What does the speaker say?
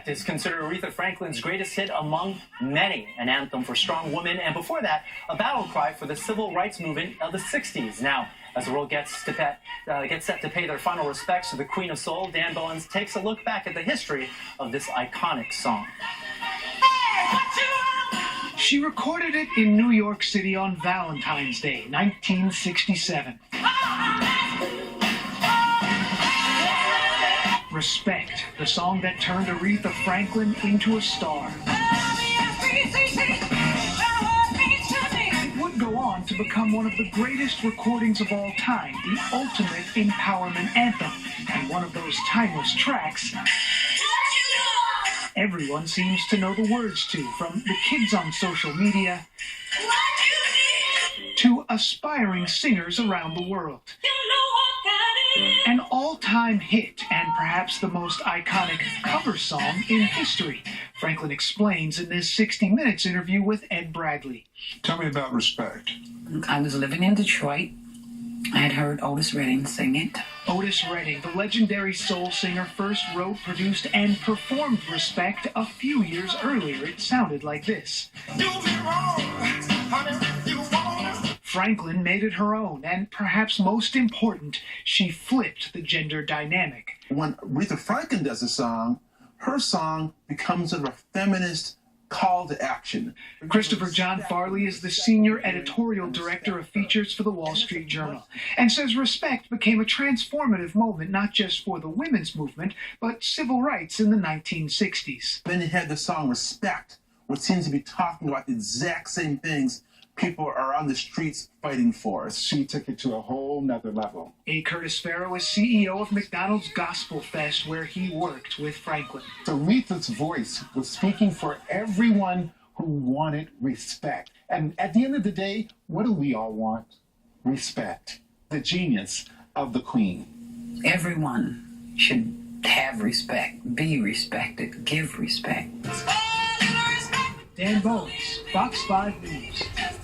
Respect is considered Aretha Franklin's greatest hit among many, an anthem for strong women, and before that, a battle cry for the civil rights movement of the 60s. Now, as the world gets set to pay their final respects to the Queen of Soul, Dan Bowens takes a look back at the history of this iconic song. She recorded it in New York City on Valentine's Day, 1967. Respect, the song that turned Aretha Franklin into a star. It would go on to become one of the greatest recordings of all time, the ultimate empowerment anthem, and one of those timeless tracks everyone seems to know the words to, from the kids on social media to aspiring singers around the world. An all-time hit and perhaps the most iconic cover song in history, Franklin explains in this 60 Minutes interview with Ed Bradley. Tell me about Respect. I was living in Detroit. I had heard Otis Redding sing it. Otis Redding, the legendary soul singer, first wrote, produced, and performed Respect a few years earlier. It sounded like this. Franklin made it her own, and perhaps most important, she flipped the gender dynamic. When Aretha Franklin does a song, her song becomes a feminist call to action. Christopher John Farley is the senior editorial director of features for the Wall Street Journal, and says Respect became a transformative moment not just for the women's movement, but civil rights in the 1960s. Then you had the song Respect, which seems to be talking about the exact same things people are on the streets fighting for. She took it to a whole nother level. A. Curtis Farrow is CEO of McDonald's Gospel Fest, where he worked with Franklin. So Aretha's voice was speaking for everyone who wanted respect. And at the end of the day, what do we all want? Respect. The genius of the Queen. Everyone should have respect, be respected, give respect. Dan Bowens, Fox 5 News.